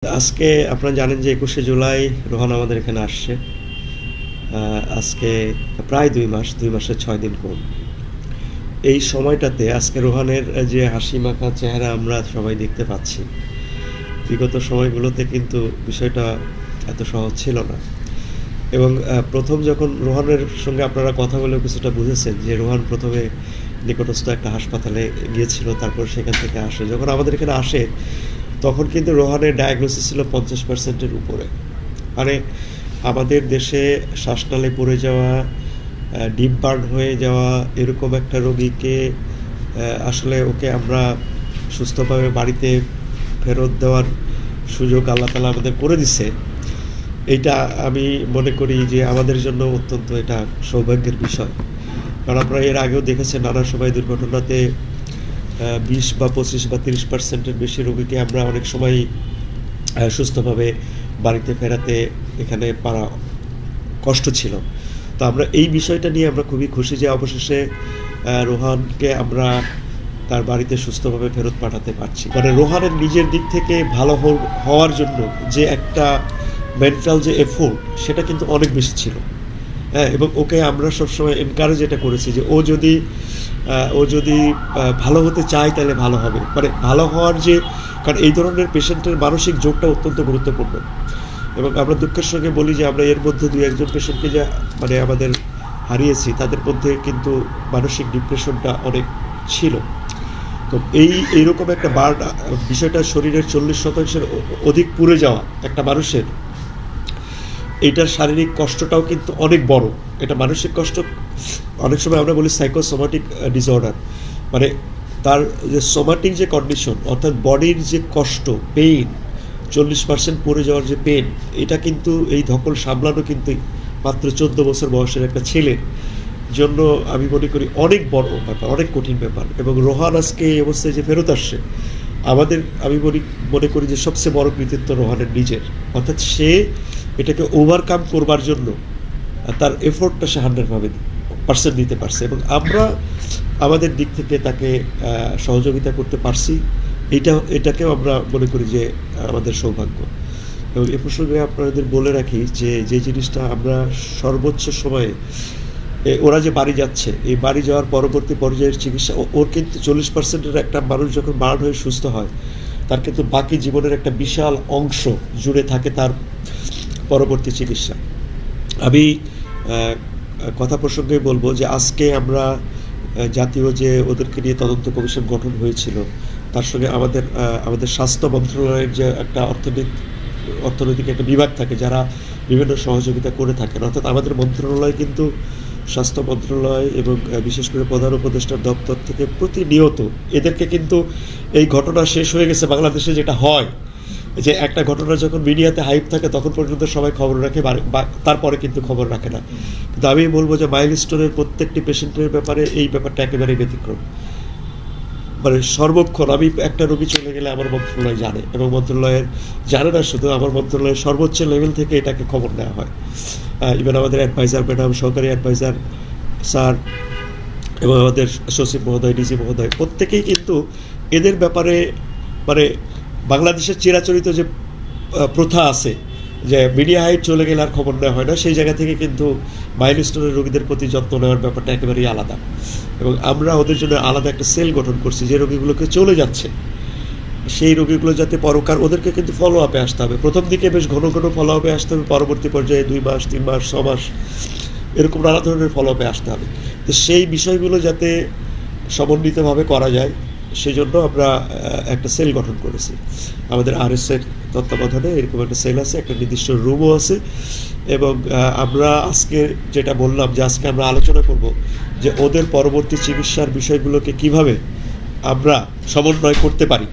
আজকে আপনারা জানেন যে 21শে জুলাই রোহান আমাদের এখানে আসছে। আজকে প্রায় 2 মাস, 2 মাসের 6 দিন কম। এই সময়টাতে আজকে রোহানের যে হাসি মাখা চেহারা আমরা সবাই দেখতে পাচ্ছি, বিগত সময়গুলোতে কিন্তু বিষয়টা এত সহজ ছিল না। এবং প্রথম যখন রোহানের সঙ্গে আপনারা কথা বলেও কিছুটা বুঝেছেন যে রোহান প্রথমে নিকটস্থ একটা হাসপাতালে গিয়েছিল, তারপর সেখান থেকে আসে। যখন আমাদের এখানে আসে তখন কিন্তু রোহানের ডায়াগনোসিস ছিল 50%-এর উপরে। মানে আমাদের দেশে শ্বাসনালে পড়ে যাওয়া, ডিপ বার্ন হয়ে যাওয়া এরকম একটা রোগীকে আসলে ওকে আমরা সুস্থভাবে বাড়িতে ফেরত দেওয়ার সুযোগ আল্লাহ তাআলা আমাদের করে দিছে। এইটা আমি মনে করি যে আমাদের জন্য অত্যন্ত এটা সৌভাগ্যের বিষয়। কারণ আপনারা এর আগেও দেখেছেন নানা সময় দুর্ঘটনাতে 20 বা 25 বা 30%-এর বেশি রোগীকে আমরা অনেক সময় সুস্থভাবে বাড়িতে ফেরাতে এখানে পারা কষ্ট ছিল। তো আমরা এই বিষয়টা নিয়ে আমরা খুবই খুশি যে অবশেষে রোহানকে আমরা তার বাড়িতে সুস্থভাবে ফেরত পাঠাতে পারছি। মানে রোহানের নিজের দিক থেকে ভালো হওয়ার জন্য যে একটা মেন্টাল যে এফোর্ট, সেটা কিন্তু অনেক বেশি ছিল। হ্যাঁ, এবং ওকে আমরা সবসময় এনকারেজ এটা করেছি যে ও যদি ভালো হতে চায় তাহলে ভালো হবে। মানে ভালো হওয়ার যে, কারণ এই ধরনের পেশেন্টের মানসিক যোগটা অত্যন্ত গুরুত্বপূর্ণ। এবং আমরা দুঃখের সঙ্গে বলি যে আমরা এর মধ্যে 2-1 পেশেন্টকে যা মানে আমাদের হারিয়েছি, তাদের মধ্যে কিন্তু মানসিক ডিপ্রেশনটা অনেক ছিল। তো এইরকম একটা বিষয়টা শরীরের 40% অধিক পুড়ে যাওয়া একটা মানুষের, এইটার শারীরিক কষ্টটাও কিন্তু অনেক বড়। এটা মানসিক কষ্ট, অনেক সময় আমরা বলি সাইকোসোমাটিক ডিসঅর্ডার। মানে তার যে সোমাটিক যে কন্ডিশন, অর্থাৎ বডির যে কষ্ট, পেইন, 40% পড়ে যাওয়ার যে পেন, এটা কিন্তু এই ধকল সামলানো কিন্তু মাত্র 14 বছর বয়সের একটা ছেলের জন্য আমি মনে করি অনেক বড় ব্যাপার, অনেক কঠিন ব্যাপার। এবং রোহান আজকে এই অবস্থায় যে ফেরত আসছে, আমি মনে করি যে সবচেয়ে বড় কৃতিত্ব রোহানের নিজের। অর্থাৎ সে এটাকে ওভারকাম করবার জন্য তার এফোর্টটা সে 100% দিতে পারছে, এবং আমরা আমাদের দিক থেকে তাকে সহযোগিতা করতে পারছি। এটাকেও আমরা মনে করি যে আমাদের সৌভাগ্য। এবং এ প্রসঙ্গে আপনাদের বলে রাখি যে জিনিসটা আমরা সর্বোচ্চ সময়ে ওরা যে বাড়ি যাচ্ছে, এই বাড়ি যাওয়ার পরবর্তী পর্যায়ের চিকিৎসা, ওর কিন্তু 40%-এর একটা মানুষ যখন বার্ন হয়ে সুস্থ হয়, তার কিন্তু বাকি জীবনের একটা বিশাল অংশ জুড়ে থাকে তার পরবর্তী চিকিৎসা। আমি কথা প্রসঙ্গে বলবো যে আজকে আমরা জাতীয় যে ওদেরকে নিয়ে তদন্ত কমিশন গঠন হয়েছিল, তার সঙ্গে আমাদের স্বাস্থ্য মন্ত্রণালয়ের যে একটা অর্থনৈতিক একটা বিভাগ থাকে, যারা বিভিন্ন সহযোগিতা করে থাকেন। অর্থাৎ আমাদের মন্ত্রণালয় কিন্তু স্বাস্থ্য মন্ত্রণালয় এবং বিশেষ করে প্রধান উপদেষ্টার দপ্তর থেকে প্রতিনিয়ত এদেরকে কিন্তু এই ঘটনা শেষ হয়ে গেছে বাংলাদেশে যেটা হয়, যে একটা ঘটনা যখন মিডিয়াতে হাইপ থাকে তখন পর্যন্ত সবাই খবর রাখে, তারপরে কিন্তু খবর রাখে না। কিন্তু আমি বলবো যে মাইলস্টোনের প্রত্যেকটি পেশেন্টের ব্যাপারে এই ব্যাপারটা একেবারেই ব্যতিক্রম। মানে সর্বক্ষণ আমি একটা রোগী চলে গেলে আমার মন্ত্রণালয় জানে, এবং মন্ত্রণালয়ের জানে না শুধু, আমার মন্ত্রণালয়ের সর্বোচ্চ লেভেল থেকে এটাকে খবর নেওয়া হয়। ইভেন আমাদের অ্যাডভাইজার ম্যাডাম, সহকারী অ্যাডভাইজার স্যার, এবং আমাদের সচিব মহোদয়, ডিজি মহোদয়, প্রত্যেকেই কিন্তু এদের ব্যাপারে, মানে বাংলাদেশের চিরাচরিত যে প্রথা আছে যে মিডিয়া হাইট চলে গেলে আর খবর নেওয়া হয় না, সেই জায়গা থেকে কিন্তু মাইলস্টোনের রোগীদের প্রতি যত্ন নেওয়ার ব্যাপারটা একেবারেই আলাদা। এবং আমরা ওদের জন্য আলাদা একটা সেল গঠন করছি, যে রোগীগুলোকে চলে যাচ্ছে সেই রোগীগুলো যাতে পরকার, ওদেরকে কিন্তু ফলো আপে আসতে হবে। প্রথম দিকে বেশ ঘন ঘন ফলো আপে আসতে হবে, পরবর্তী পর্যায়ে 2 মাস, 3 মাস, 6 মাস এরকম নানা ধরনের ফলো আপে আসতে হবে। তো সেই বিষয়গুলো যাতে সমন্বিতভাবে করা যায়, সেই জন্য আমরা একটা সেল গঠন করেছি। আমাদের RS-এর তত্ত্বাবধানে এরকম একটা সেল আছে, একটা নির্দিষ্ট রুমও আছে। এবং আমরা আজকে যেটা বললাম যে আজকে আমরা আলোচনা করব যে ওদের পরবর্তী চিকিৎসার বিষয়গুলোকে কিভাবে আমরা সমন্বয় করতে পারি।